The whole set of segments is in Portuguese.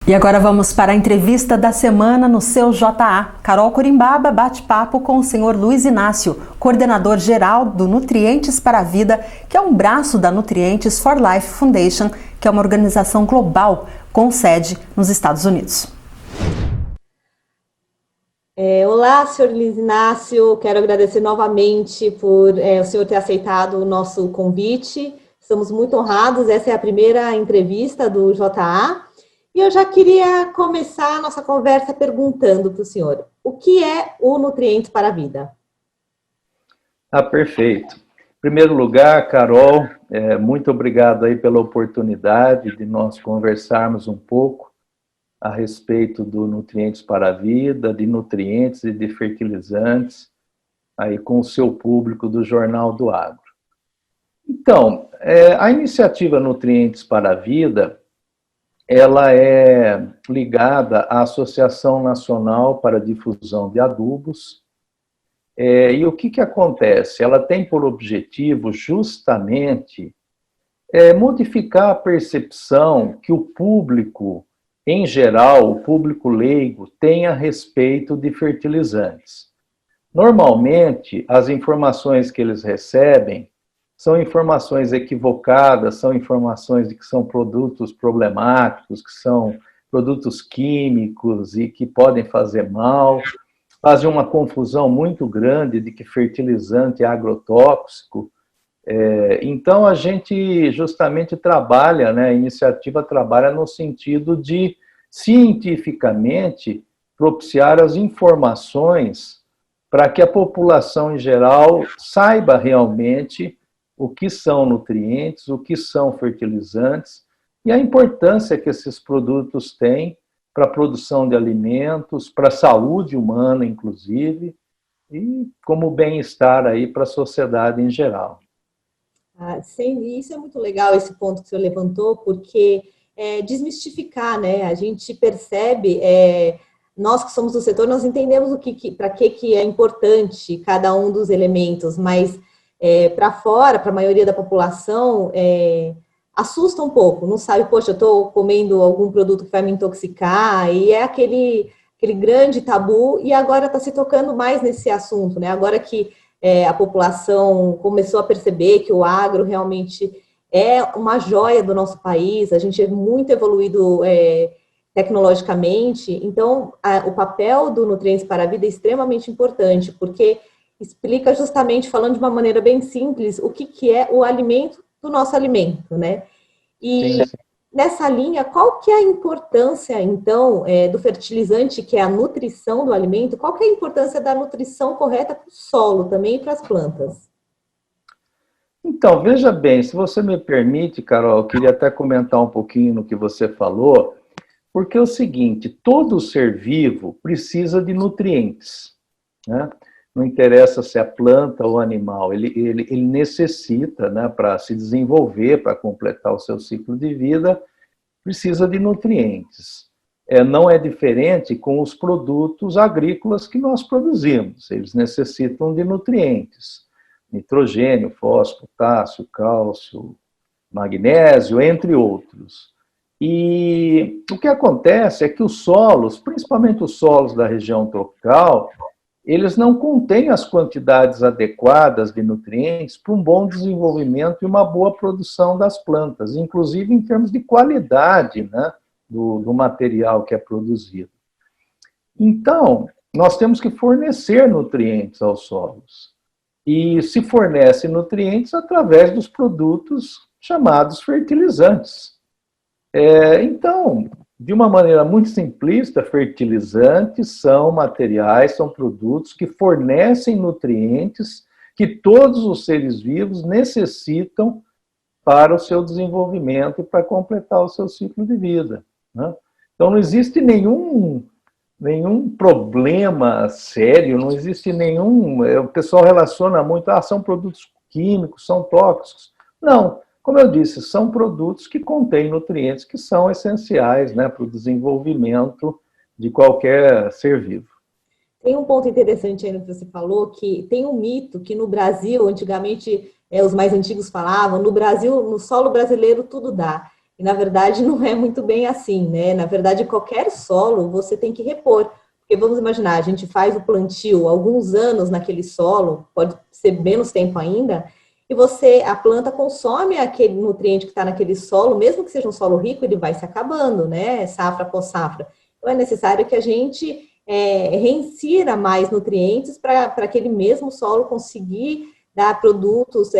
E agora vamos para a entrevista da semana no seu JA. Carol Corimbaba bate papo com o senhor Luiz Inácio, coordenador geral do Nutrientes para a Vida, que é um braço da Nutrientes for Life Foundation, que é uma organização global com sede nos Estados Unidos. Olá, senhor Luiz Inácio, quero agradecer novamente por o senhor ter aceitado o nosso convite. Estamos muito honrados, essa é a primeira entrevista do JA. E eu já queria começar a nossa conversa perguntando para o senhor, o que é o Nutrientes para a Vida? Perfeito. Em primeiro lugar, Carol, muito obrigado aí pela oportunidade de nós conversarmos um pouco a respeito do Nutrientes para a Vida, de nutrientes e de fertilizantes, aí com o seu público do Jornal do Agro. Então, a iniciativa Nutrientes para a Vida, ela é ligada à Associação Nacional para a Difusão de Adubos. E o que acontece? Ela tem por objetivo justamente modificar a percepção que o público, em geral, o público leigo, tem a respeito de fertilizantes. Normalmente, as informações que eles recebem são informações equivocadas, são informações de que são produtos problemáticos, que são produtos químicos e que podem fazer mal, fazem uma confusão muito grande de que fertilizante é agrotóxico. Então, a gente justamente trabalha, a iniciativa trabalha no sentido de, cientificamente, propiciar as informações para que a população em geral saiba realmente o que são nutrientes, o que são fertilizantes e a importância que esses produtos têm para a produção de alimentos, para a saúde humana, inclusive, e como bem-estar aí para a sociedade em geral. Isso é muito legal, esse ponto que o senhor levantou, porque desmistificar, a gente percebe, nós que somos do setor, nós entendemos para que é importante cada um dos elementos, mas para fora, para a maioria da população, assusta um pouco, não sabe, poxa, eu estou comendo algum produto que vai me intoxicar, e é aquele grande tabu, e agora está se tocando mais nesse assunto, agora que a população começou a perceber que o agro realmente é uma joia do nosso país, a gente é muito evoluído tecnologicamente, então o papel do Nutrientes para a Vida é extremamente importante, porque explica justamente, falando de uma maneira bem simples, o que é o alimento do nosso alimento, E sim. Nessa linha, qual que é a importância, então, do fertilizante, que é a nutrição do alimento, qual que é a importância da nutrição correta para o solo também e para as plantas? Então, veja bem, se você me permite, Carol, eu queria até comentar um pouquinho no que você falou, porque é o seguinte, todo ser vivo precisa de nutrientes, Não interessa se é planta ou animal, ele necessita, para se desenvolver, para completar o seu ciclo de vida, precisa de nutrientes. Não é diferente com os produtos agrícolas que nós produzimos, eles necessitam de nutrientes, nitrogênio, fósforo, potássio, cálcio, magnésio, entre outros. E o que acontece é que os solos, principalmente os solos da região tropical, eles não contêm as quantidades adequadas de nutrientes para um bom desenvolvimento e uma boa produção das plantas, inclusive em termos de qualidade do material que é produzido. Então, nós temos que fornecer nutrientes aos solos. E se fornece nutrientes através dos produtos chamados fertilizantes. Então, de uma maneira muito simplista, fertilizantes são materiais, são produtos que fornecem nutrientes que todos os seres vivos necessitam para o seu desenvolvimento e para completar o seu ciclo de vida. Então, não existe nenhum problema sério, não existe nenhum... O pessoal relaciona muito, são produtos químicos, são tóxicos. Não. Como eu disse, são produtos que contêm nutrientes que são essenciais para o desenvolvimento de qualquer ser vivo. Tem um ponto interessante aí no que você falou, que tem um mito que no Brasil, antigamente, os mais antigos falavam, no Brasil, no solo brasileiro, tudo dá. E, na verdade, não é muito bem assim, né? Na verdade, qualquer solo você tem que repor. Porque vamos imaginar, a gente faz o plantio alguns anos naquele solo, pode ser menos tempo ainda, e a planta consome aquele nutriente que está naquele solo, mesmo que seja um solo rico, ele vai se acabando, né? Safra após safra. Então, é necessário que a gente reinsira mais nutrientes para aquele mesmo solo conseguir dar produtos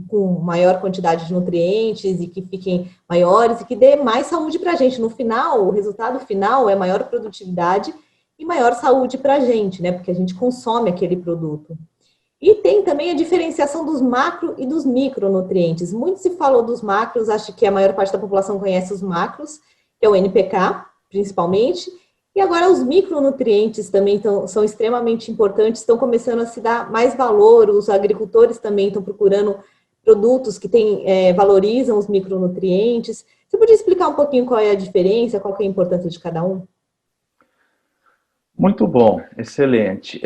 com maior quantidade de nutrientes e que fiquem maiores e que dê mais saúde para a gente. No final, o resultado final é maior produtividade e maior saúde para a gente, né? Porque a gente consome aquele produto. E tem também a diferenciação dos macro e dos micronutrientes. Muito se falou dos macros, acho que a maior parte da população conhece os macros, que é o NPK, principalmente. E agora os micronutrientes também são extremamente importantes, estão começando a se dar mais valor, os agricultores também estão procurando produtos que valorizam os micronutrientes. Você podia explicar um pouquinho qual é a diferença, qual que é a importância de cada um? Muito bom, excelente.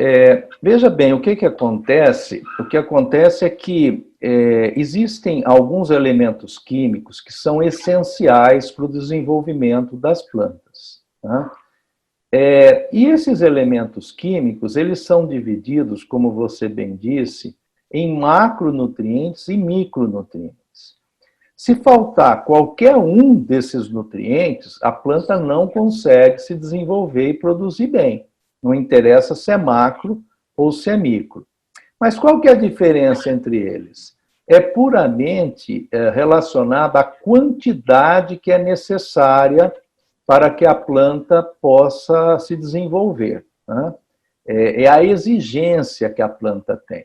Veja bem, o que acontece? O que acontece é que existem alguns elementos químicos que são essenciais para o desenvolvimento das plantas. Tá? E esses elementos químicos, eles são divididos, como você bem disse, em macronutrientes e micronutrientes. Se faltar qualquer um desses nutrientes, a planta não consegue se desenvolver e produzir bem. Não interessa se é macro ou se é micro. Mas qual que é a diferença entre eles? É puramente relacionada à quantidade que é necessária para que a planta possa se desenvolver. Né? É a exigência que a planta tem.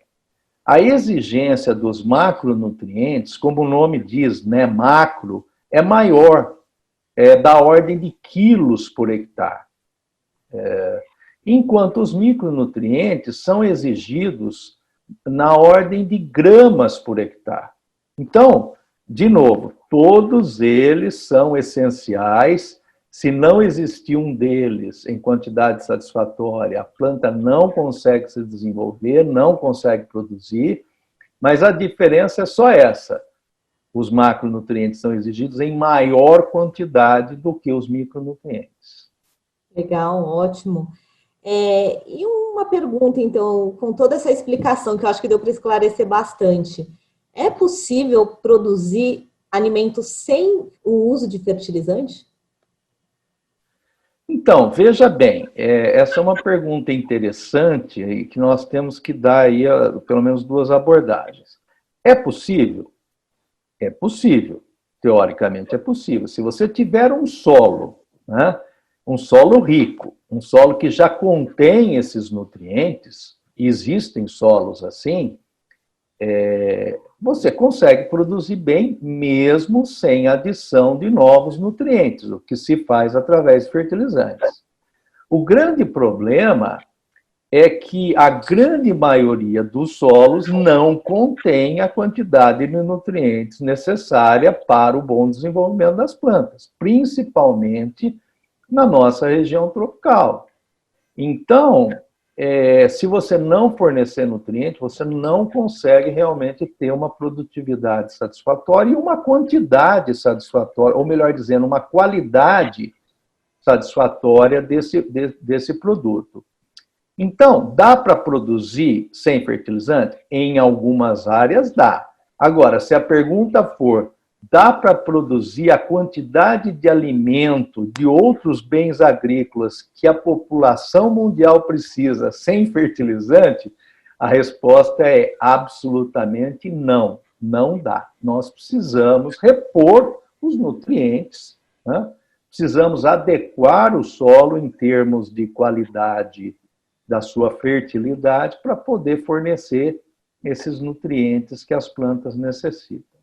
A exigência dos macronutrientes, como o nome diz, né, macro, é maior, da ordem de quilos por hectare. Enquanto os micronutrientes são exigidos na ordem de gramas por hectare. Então, de novo, todos eles são essenciais. Se não existir um deles em quantidade satisfatória, a planta não consegue se desenvolver, não consegue produzir, mas a diferença é só essa. Os macronutrientes são exigidos em maior quantidade do que os micronutrientes. Legal, ótimo. E uma pergunta, então, com toda essa explicação, que eu acho que deu para esclarecer bastante, é possível produzir alimentos sem o uso de fertilizante? Então, veja bem, essa é uma pergunta interessante e que nós temos que dar aí pelo menos duas abordagens. É possível? É possível. Teoricamente é possível. Se você tiver um solo, né, um solo rico, um solo que já contém esses nutrientes, e existem solos assim, você consegue produzir bem mesmo sem adição de novos nutrientes, o que se faz através de fertilizantes. O grande problema é que a grande maioria dos solos não contém a quantidade de nutrientes necessária para o bom desenvolvimento das plantas, principalmente na nossa região tropical. Então, se você não fornecer nutriente, você não consegue realmente ter uma produtividade satisfatória e uma quantidade satisfatória, ou melhor dizendo, uma qualidade satisfatória desse produto. Então, dá para produzir sem fertilizante? Em algumas áreas dá. Agora, se a pergunta for, dá para produzir a quantidade de alimento, de outros bens agrícolas que a população mundial precisa sem fertilizante? A resposta é absolutamente não. Não dá. Nós precisamos repor os nutrientes, né? Precisamos adequar o solo em termos de qualidade da sua fertilidade para poder fornecer esses nutrientes que as plantas necessitam.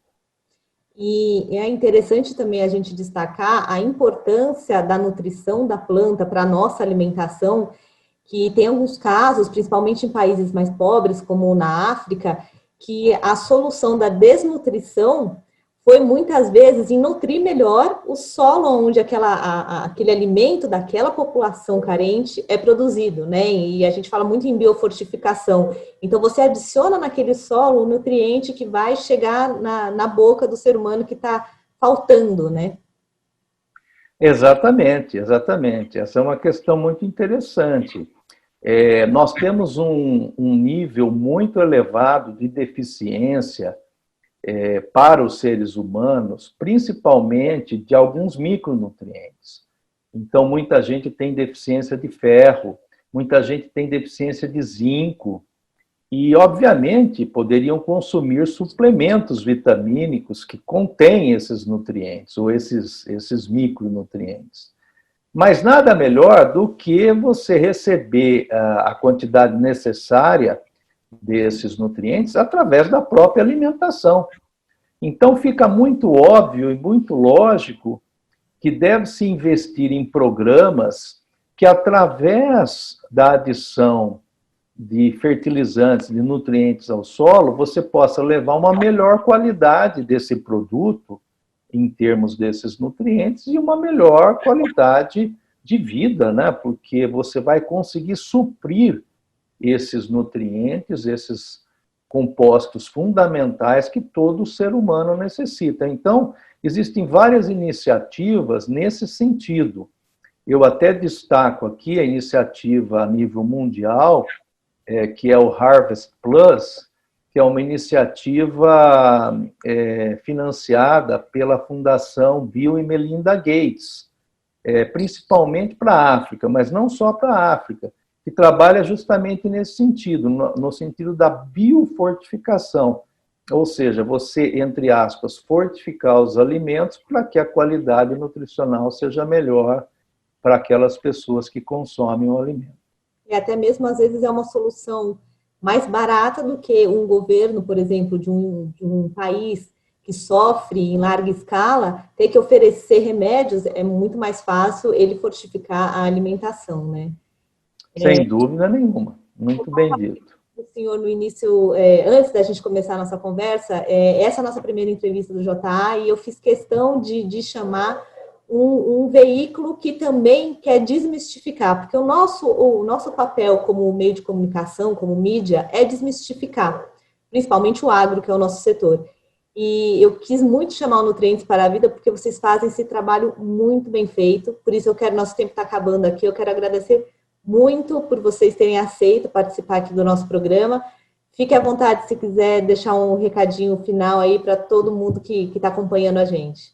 E é interessante também a gente destacar a importância da nutrição da planta para a nossa alimentação, que tem alguns casos, principalmente em países mais pobres, como na África, que a solução da desnutrição foi muitas vezes em nutrir melhor o solo onde aquele alimento daquela população carente é produzido, né? E a gente fala muito em biofortificação. Então, você adiciona naquele solo um nutriente que vai chegar na boca do ser humano que está faltando, né? Exatamente, exatamente. Essa é uma questão muito interessante. Nós temos um nível muito elevado de deficiência para os seres humanos, principalmente de alguns micronutrientes. Então, muita gente tem deficiência de ferro, muita gente tem deficiência de zinco, e, obviamente, poderiam consumir suplementos vitamínicos que contêm esses nutrientes, ou esses micronutrientes. Mas nada melhor do que você receber a quantidade necessária desses nutrientes através da própria alimentação. Então, fica muito óbvio e muito lógico que deve-se investir em programas que, através da adição de fertilizantes, de nutrientes ao solo, você possa levar uma melhor qualidade desse produto, em termos desses nutrientes, e uma melhor qualidade de vida, né? Porque você vai conseguir suprir esses nutrientes, esses compostos fundamentais que todo ser humano necessita. Então, existem várias iniciativas nesse sentido. Eu até destaco aqui a iniciativa a nível mundial, que é o Harvest Plus, que é uma iniciativa financiada pela Fundação Bill e Melinda Gates, principalmente para a África, mas não só para a África, que trabalha justamente nesse sentido, no sentido da biofortificação, ou seja, você, entre aspas, fortificar os alimentos para que a qualidade nutricional seja melhor para aquelas pessoas que consomem o alimento. E até mesmo, às vezes, é uma solução mais barata do que um governo, por exemplo, de um país que sofre em larga escala, ter que oferecer remédios, é muito mais fácil ele fortificar a alimentação, né? Sem dúvida nenhuma, muito bem dito. O senhor, no início, antes da gente começar a nossa conversa, essa é a nossa primeira entrevista do JA, e eu fiz questão de chamar um veículo que também quer desmistificar, porque o nosso papel como meio de comunicação, como mídia, é desmistificar, principalmente o agro, que é o nosso setor. E eu quis muito chamar o Nutrientes para a Vida, porque vocês fazem esse trabalho muito bem feito, por isso nosso tempo está acabando aqui, eu quero agradecer muito por vocês terem aceito participar aqui do nosso programa. Fique à vontade se quiser deixar um recadinho final aí para todo mundo que está acompanhando a gente.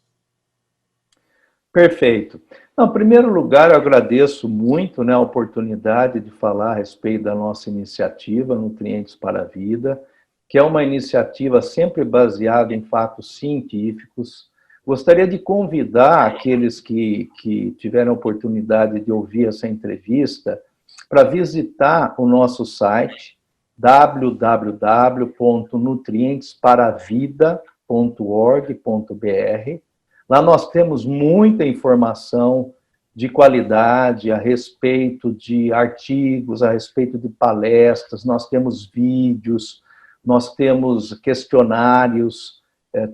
Perfeito. Não, em primeiro lugar, eu agradeço muito, né, a oportunidade de falar a respeito da nossa iniciativa Nutrientes para a Vida, que é uma iniciativa sempre baseada em fatos científicos. Gostaria de convidar aqueles que tiveram a oportunidade de ouvir essa entrevista para visitar o nosso site www.nutrientesparavida.org.br. Lá nós temos muita informação de qualidade a respeito de artigos, a respeito de palestras, nós temos vídeos, nós temos questionários,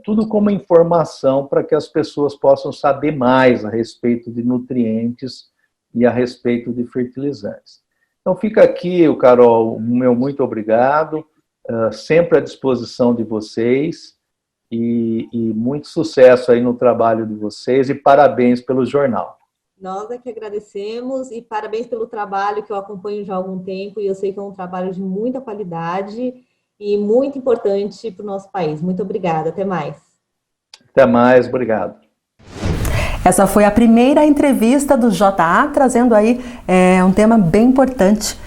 tudo como informação para que as pessoas possam saber mais a respeito de nutrientes e a respeito de fertilizantes. Então fica aqui, Carol, o meu muito obrigado, sempre à disposição de vocês, e muito sucesso aí no trabalho de vocês, e parabéns pelo jornal. Nós é que agradecemos, e parabéns pelo trabalho que eu acompanho já há algum tempo, e eu sei que é um trabalho de muita qualidade e muito importante para o nosso país. Muito obrigada, até mais. Até mais, obrigado. Essa foi a primeira entrevista do JA, trazendo aí um tema bem importante